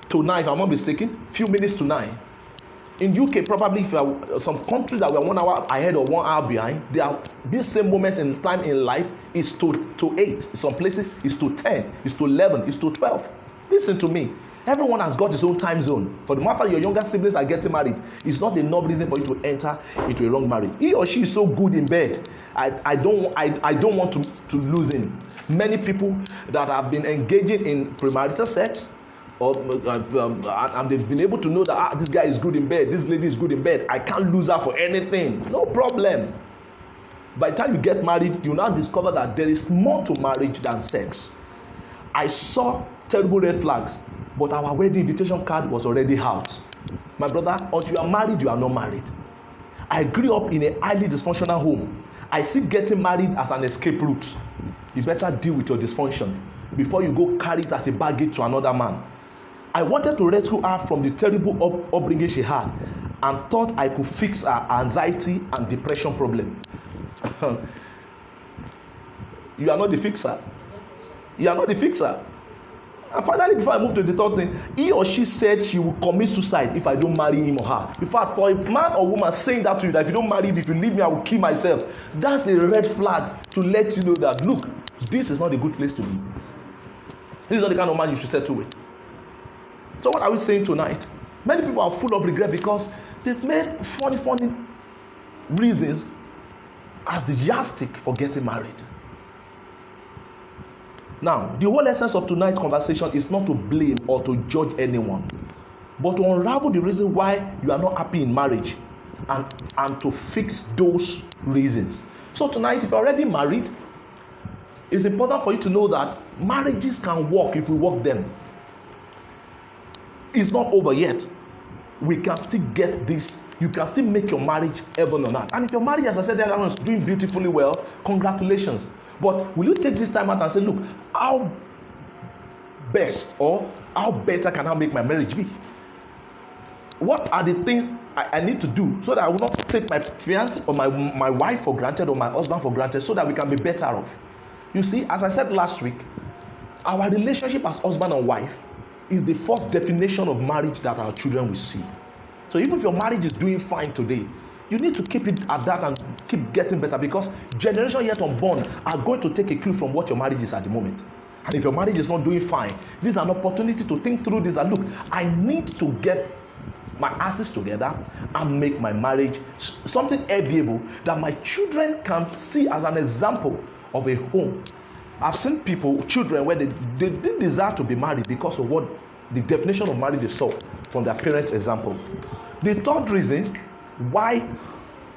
Speaker 1: to 9, if I'm not mistaken, few minutes to 9. In UK, probably if you are some countries that were 1 hour ahead or 1 hour behind, they are this same moment in time in life is to 8. Some places is to 10, is to 11, is to 12. Listen to me. Everyone has got his own time zone. For the matter your younger siblings are getting married, it's not enough reason for you to enter into a wrong marriage. He or she is so good in bed. I don't want to lose him. Many people that have been engaging in premarital sex, and they've been able to know that this guy is good in bed, this lady is good in bed, I can't lose her for anything. No problem. By the time you get married, you now discover that there is more to marriage than sex. I saw terrible red flags, but our wedding invitation card was already out. My brother, until you are married, you are not married. I grew up in a highly dysfunctional home. I see getting married as an escape route. You better deal with your dysfunction before you go carry it as a baggage to another man. I wanted to rescue her from the terrible upbringing she had, and thought I could fix her anxiety and depression problem. You are not the fixer. You are not the fixer. And finally, before I move to the third thing, he or she said she will commit suicide if I don't marry him or her. In fact, for a man or woman saying that to you, that if you don't marry me, if you leave me, I will kill myself, that's a red flag to let you know that, look, this is not a good place to be. This is not the kind of man you should settle with. So what are we saying tonight? Many people are full of regret because they've made funny reasons as the yardstick for getting married. Now, the whole essence of tonight's conversation is not to blame or to judge anyone, but to unravel the reason why you are not happy in marriage, and to fix those reasons. So tonight, if you're already married, it's important for you to know that marriages can work if we work them. It's not over yet. We can still get this. You can still make your marriage heaven on earth. And if your marriage, as I said earlier, is doing beautifully well, congratulations. But will you take this time out and say, look, how best or how better can I make my marriage be? What are the things I need to do so that I will not take my fiancé or my wife for granted or my husband for granted, so that we can be better off? You see, as I said last week, our relationship as husband and wife is the first definition of marriage that our children will see. So even if your marriage is doing fine today, you need to keep it at that and keep getting better, because generations yet unborn are going to take a clue from what your marriage is at the moment. And if your marriage is not doing fine, this is an opportunity to think through this, that look, I need to get my asses together and make my marriage something enviable that my children can see as an example of a home. I've seen children where they didn't desire to be married because of what the definition of marriage they saw from their parents' example. The third reason why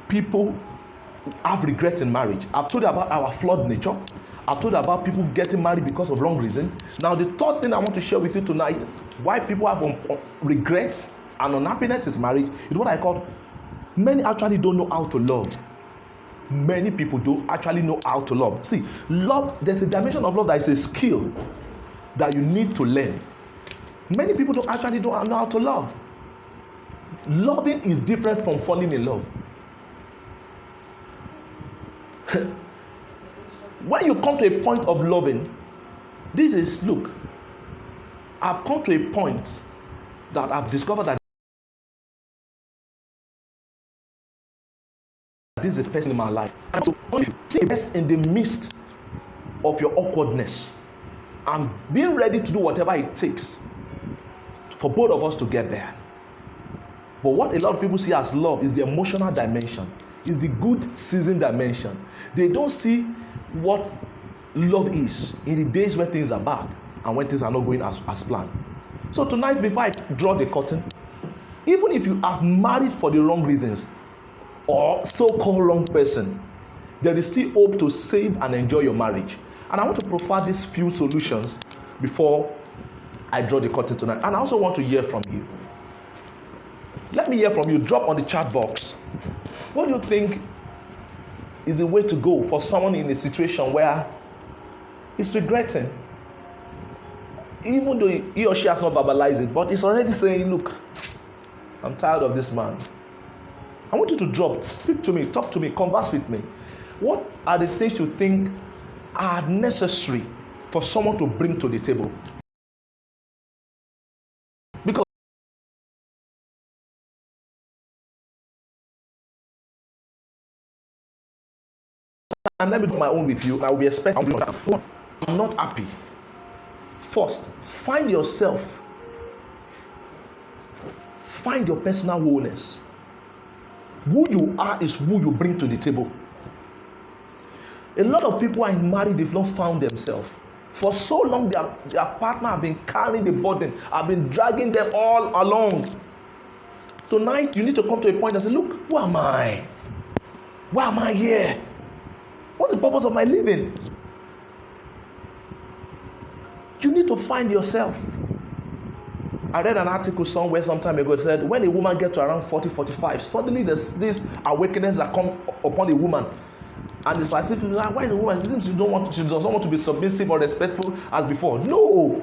Speaker 1: people have regret in marriage, I've told you about our flawed nature. I've told you about people getting married because of wrong reason. Now the third thing I want to share with you tonight, why people have regrets and unhappiness in marriage, is what I call, many actually don't know how to love. Many people don't actually know how to love. See, love, there's a dimension of love that is a skill that you need to learn. Many people don't know how to love. Loving is different from falling in love. When you come to a point of loving, look, I've come to a point that I've discovered that this is a person in my life. And so see the best in the midst of your awkwardness and being ready to do whatever it takes for both of us to get there. But what a lot of people see as love is the emotional dimension, is the good season dimension. They don't see what love is in the days when things are bad and when things are not going as planned. So tonight, before I draw the curtain, even if you are married for the wrong reasons or so-called wrong person, there is still hope to save and enjoy your marriage. And I want to provide these few solutions before I draw the curtain tonight. And I also want to hear from you. Let me hear from you. Drop on the chat box. What do you think is the way to go for someone in a situation where he's regretting? Even though he or she has not verbalized it, but it's already saying, look, I'm tired of this man. I want you to drop, speak to me, talk to me, converse with me. What are the things you think are necessary for someone to bring to the table? Because and let me do my own with you. I will be expecting. I'm not happy. First, find yourself. Find your personal wholeness. Who you are is who you bring to the table. A lot of people are married, they've not found themselves. For so long, their partner have been carrying the burden, have been dragging them all along. Tonight, you need to come to a point and say, look, who am I? Why am I here? What's the purpose of my living? You need to find yourself. I read an article somewhere some time ago. It said when a woman gets to around 40, 45, suddenly there's this awakeness that come upon a woman. And it's as if, why is a woman? It seems she doesn't want to be submissive or respectful as before. No.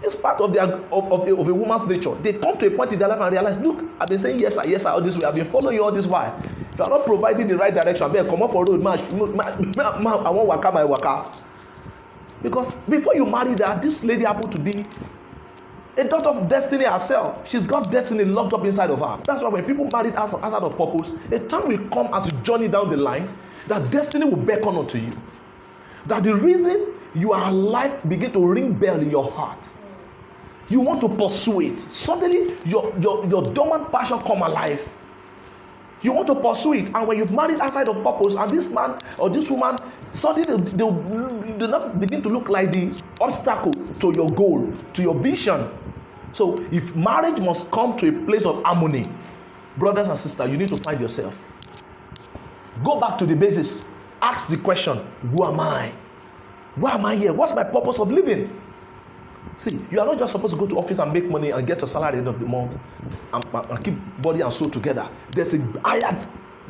Speaker 1: It's part of a woman's nature. They come to a point in their life and realize, look, I've been saying yes, sir, all this way. I've been following you all this while. If you're not providing the right direction, I better come up for road, man. I want waka, my waka. Because before you married her, this lady happened to be a daughter of destiny herself. She's got destiny locked up inside of her. That's why when people marry outside of purpose, a time will come as you journey down the line that destiny will beckon unto you. That the reason you are alive begin to ring bell in your heart. You want to pursue it. Suddenly, your dormant passion come alive. You want to pursue it, and when you've married outside of purpose, and this man or this woman, suddenly they'll not begin to look like the obstacle to your goal, to your vision. So, if marriage must come to a place of harmony, brothers and sisters, you need to find yourself. Go back to the basis. Ask the question, who am I? Why am I here? What's my purpose of living? See, you are not just supposed to go to office and make money and get your salary at the end of the month and keep body and soul together. There's a higher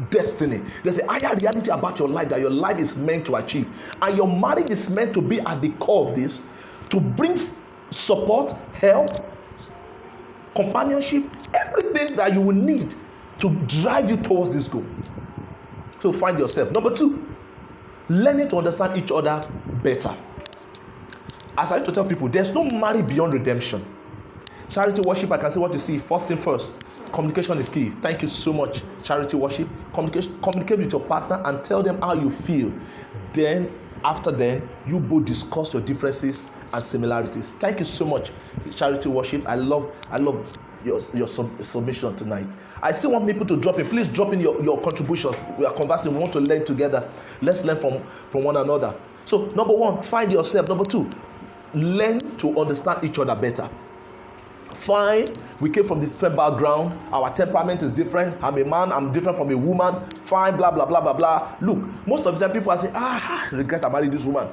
Speaker 1: destiny. There's a higher reality about your life that your life is meant to achieve. And your marriage is meant to be at the core of this, to bring support, help, companionship, everything that you will need to drive you towards this goal. So find yourself. Number 2, learning to understand each other better. As I like to tell people, there's no marriage beyond redemption. Charity worship, I can say what you see. First thing first, communication is key. Thank you so much, charity worship. Communicate with your partner and tell them how you feel. Then, after then, you both discuss your differences and similarities. Thank you so much, charity worship. I love your submission tonight. I still want people to drop in. Please drop in your contributions. We are conversing. We want to learn together. Let's learn from one another. So, number 1, find yourself. Number 2, learn to understand each other better. Fine, we came from different background. Our temperament is different. I'm a man, I'm different from a woman. Fine, blah, blah, blah, blah, blah. Look, most of the time people are saying, regret I married this woman.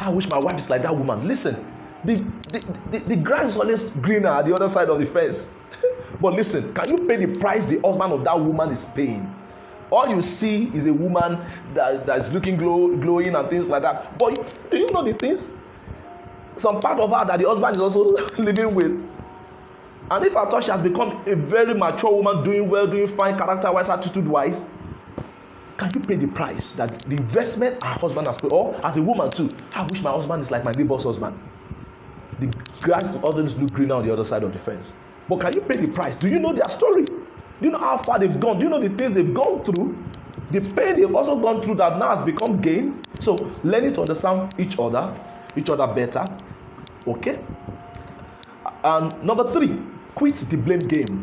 Speaker 1: I wish my wife is like that woman. Listen, the grass is always greener at the other side of the fence. But listen, can you pay the price the husband of that woman is paying? All you see is a woman that is looking glowing and things like that. But do you know the things? Some part of her that the husband is also living with. And if at all she has become a very mature woman, doing well, doing fine, character-wise, attitude-wise, can you pay the price that the investment her husband has paid? Or as a woman too, I wish my husband is like my neighbor's husband. The grass always look greener on the other side of the fence. But can you pay the price? Do you know their story? Do you know how far they've gone? Do you know the things they've gone through? The pain they've also gone through that now has become gain. So learning to understand each other better. Okay? And number 3, quit the blame game.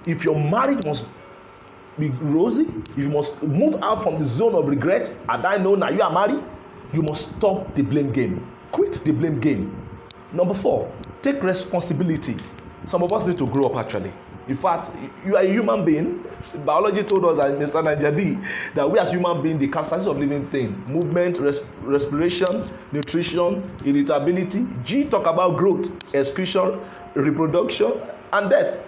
Speaker 1: If your marriage must be rosy, if you must move out from the zone of regret, and I know now you are married, you must stop the blame game. Quit the blame game. Number 4, take responsibility. Some of us need to grow up actually. In fact, you are a human being. Biology told us, and Mr. Najadi, that we as human beings, the characteristics of living thing, movement, respiration, nutrition, irritability. G talk about growth, excretion, reproduction, and death.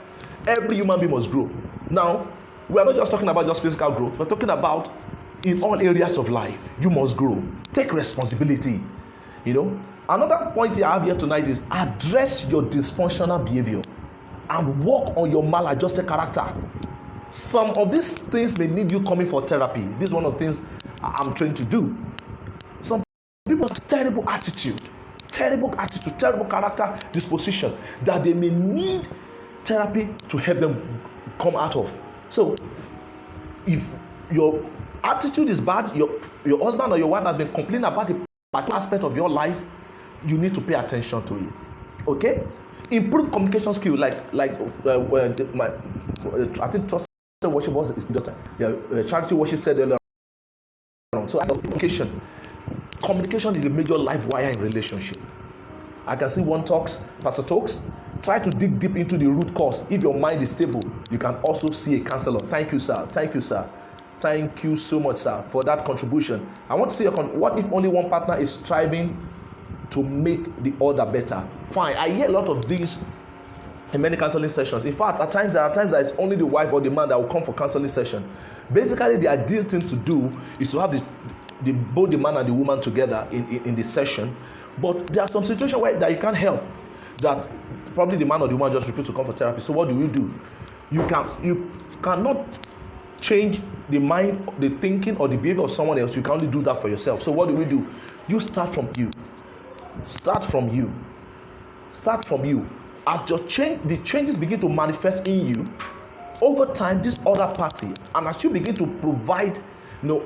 Speaker 1: Every human being must grow. Now, we are not just talking about just physical growth. We're talking about in all areas of life. You must grow. Take responsibility. You know. Another point I have here tonight is address your dysfunctional behavior and work on your maladjusted character. Some of these things may need you coming for therapy. This is one of the things I'm trying to do. Some people have terrible attitude, terrible character disposition that they may need therapy to help them come out of. So if your attitude is bad, your husband or your wife has been complaining about a particular aspect of your life, you need to pay attention to it. Okay? Improve communication skill, I think trusted worship was charity worship said earlier on. So communication is a major life wire in relationship. I can see Pastor talks. Try to dig deep into the root cause. If your mind is stable, you can also see a counselor. Thank you, sir. Thank you so much, sir, for that contribution. I want to see what if only one partner is striving to make the other better? Fine. I hear a lot of these in many counseling sessions. In fact, at times that it's only the wife or the man that will come for counseling session. Basically, the ideal thing to do is to have both the man and the woman together in the session. But there are some situations that you can't help, that probably the man or the woman just refuse to come for therapy. So what do? You cannot change the mind, the thinking, or the behavior of someone else. You can only do that for yourself. So what do? You start from you. Start from you. As the changes begin to manifest in you, over time, this other party, and as you begin to provide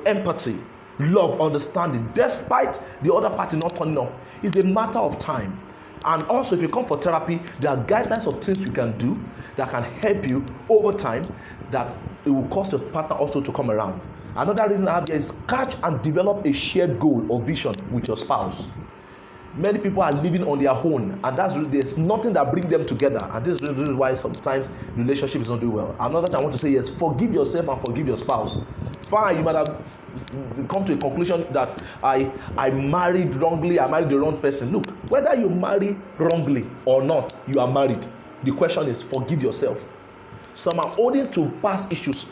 Speaker 1: empathy, love, understanding, despite the other party not turning up, it's a matter of time. And also, if you come for therapy, there are guidelines of things you can do that can help you over time, that it will cause your partner also to come around. Another reason I have here is catch and develop a shared goal or vision with your spouse. Many people are living on their own, and there's nothing that brings them together, and this is why sometimes relationship is not doing well. Another thing I want to say is forgive yourself and forgive your spouse. Fine, you might have come to a conclusion that I married wrongly, I married the wrong person. Look, whether you marry wrongly or not, you are married. The question is forgive yourself. Some are holding to past issues,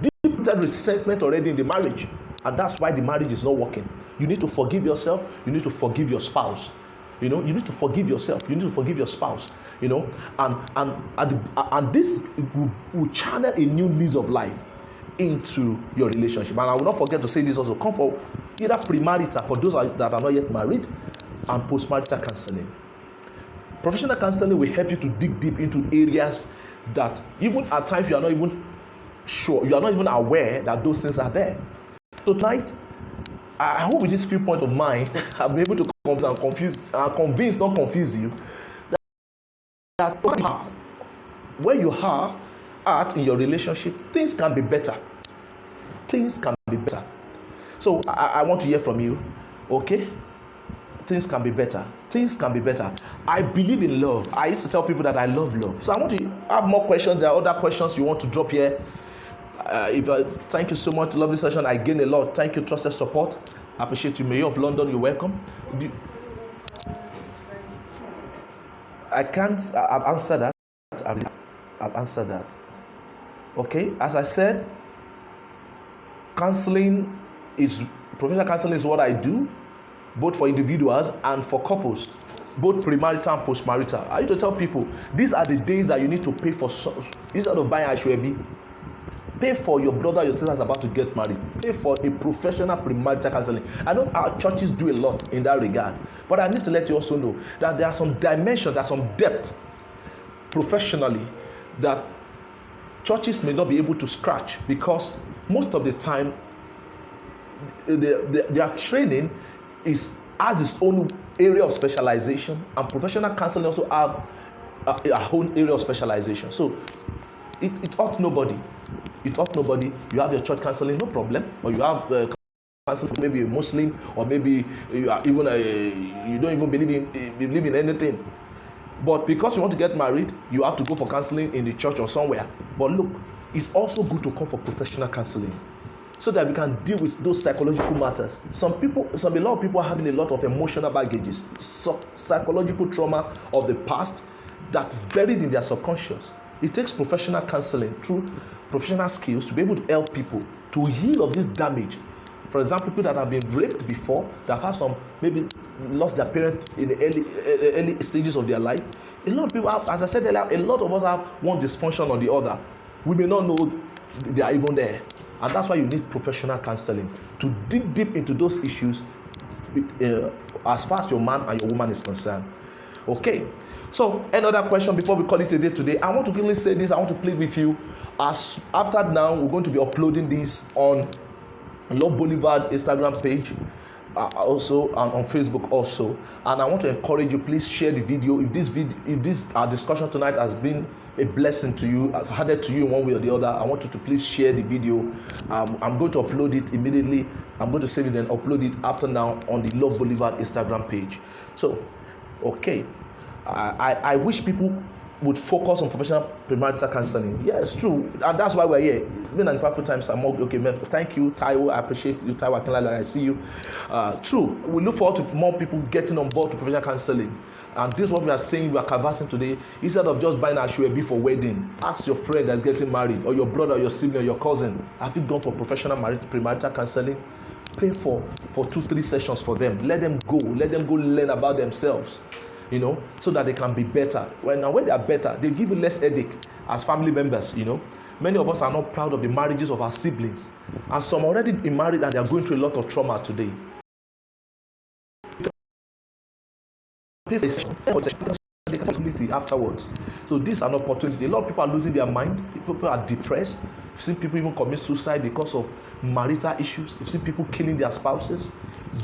Speaker 1: deep-rooted resentment already in the marriage, and that's why the marriage is not working. You need to forgive yourself. You need to forgive your spouse. You need to forgive yourself. You need to forgive your spouse. And this will channel a new lease of life into your relationship. And I will not forget to say this also. Come for either premarital for those that are not yet married, and postmarital counseling. Professional counseling will help you to dig deep into areas that even at times you are not even sure, you are not even aware that those things are there. So tonight, I hope with this few points of mine, I'll be able to convince, not confuse you, that where you are at in your relationship, things can be better. Things can be better. So I want to hear from you, okay? Things can be better. Things can be better. I believe in love. I used to tell people that I love love. So I want to have more questions. There are other questions you want to drop here. Thank you so much. Lovely session. I gained a lot. Thank you, trusted support. I appreciate you. Mayor of London, you're welcome. I've answered that. I've answered that. Okay. As I said, professional counseling is what I do, both for individuals and for couples, both premarital and postmarital. I used to tell people, these are the days that you need to pay for, instead of buying Ashwebi, pay for your brother, your sister that's about to get married. Pay for a professional premarital counseling. I know our churches do a lot in that regard, but I need to let you also know that there are some dimensions, there's some depth professionally that churches may not be able to scratch, because most of the time their training has its own area of specialization, and professional counseling also have a own area of specialization. So it ought nobody. It ought nobody. You have your church counseling, no problem, or you have counseling for maybe a Muslim, or maybe you are even you don't even believe in anything. But because you want to get married, you have to go for counseling in the church or somewhere. But look, it's also good to come for professional counseling, so that we can deal with those psychological matters. A lot of people are having a lot of emotional baggages, psychological trauma of the past that is buried in their subconscious. It takes professional counseling through professional skills to be able to help people to heal of this damage. For example, people that have been raped before, that have maybe lost their parent in the early stages of their life. A lot of people have, as I said earlier, a lot of us have one dysfunction or the other. We may not know they are even there. And that's why you need professional counseling to dig deep into those issues as far as your man and your woman is concerned. Okay. So, another question before we call it a day today. I want to quickly say this. I want to plead with you. As after now, we're going to be uploading this on Love Boulevard Instagram page, also, and on Facebook also. And I want to encourage you, please share the video. If this discussion tonight has been a blessing to you, has added to you in one way or the other, I want you to please share the video. I'm going to upload it immediately. I'm going to save it and upload it after now on the Love Boulevard Instagram page. So, okay. I wish people would focus on professional premarital counseling. Yeah, it's true, and that's why we're here. It's been an impactful time. So I'm okay, man. Thank you, Taiwo. I appreciate you, Taiwo. I see you. True. We look forward to more people getting on board to professional counseling. And this is what we are saying. We are conversing today. Instead of just buying a shoe for wedding, ask your friend that's getting married, or your brother, or your sibling, or your cousin. Have you gone for professional premarital counseling? Pay for 2-3 sessions for them. Let them go learn about themselves. So that they can be better. When they are better, they give you less headache as family members. Many of us are not proud of the marriages of our siblings, and some already been married and they are going through a lot of trauma today. Afterwards, so this is an opportunity. A lot of people are losing their mind. People are depressed. You've seen people even commit suicide because of marital issues. You've seen people killing their spouses.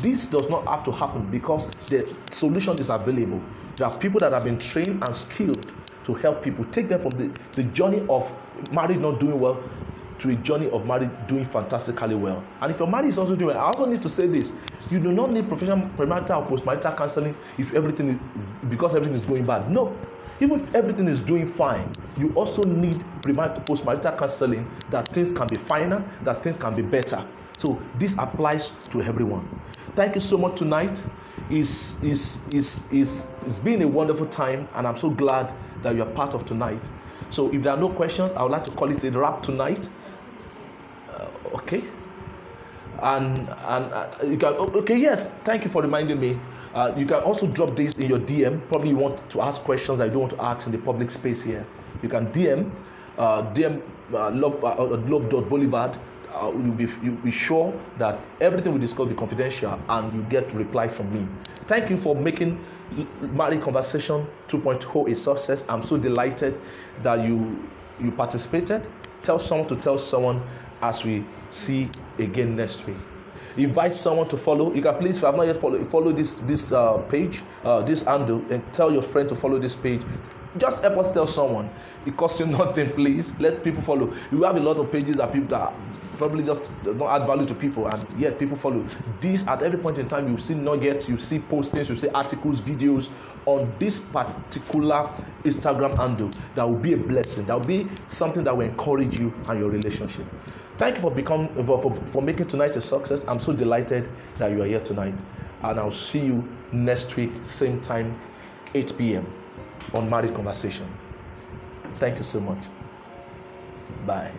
Speaker 1: This does not have to happen, because the solution is available. There are people that have been trained and skilled to help people, take them from the journey of marriage not doing well to a journey of marriage doing fantastically well. And if your marriage is also doing well, I also need to say this: you do not need professional premarital or postmarital counseling because everything is going bad. No. Even if everything is doing fine, you also need postmarital counseling, that things can be finer, that things can be better. So this applies to everyone. Thank you so much tonight. It's been a wonderful time, and I'm so glad that you are part of tonight. So if there are no questions, I would like to call it a wrap tonight. Okay. And you can, okay, yes, thank you for reminding me. You can also drop this in your DM. Probably you want to ask questions that you don't want to ask in the public space here. You can DM love.boulevard. You'll be sure that everything we discuss will be confidential, and you get reply from me. Thank you for making Marriage Conversation 2.0 a success. I'm so delighted that you participated. Tell someone to tell someone, as we see again next week. Invite someone to follow. You can please, if you have not yet follow this page, this handle, and tell your friend to follow this page. Just help us tell someone. It costs you nothing. Please let people follow. You have a lot of pages that people that probably just don't add value to people, and yet people follow. This at every point in time, you see nuggets, you see postings, you see articles, videos on this particular Instagram handle. That will be a blessing. That will be something that will encourage you and your relationship. Thank you for making tonight a success. I'm so delighted that you are here tonight, and I'll see you next week, same time, 8 p.m. on Marriage Conversation. Thank you so much. Bye.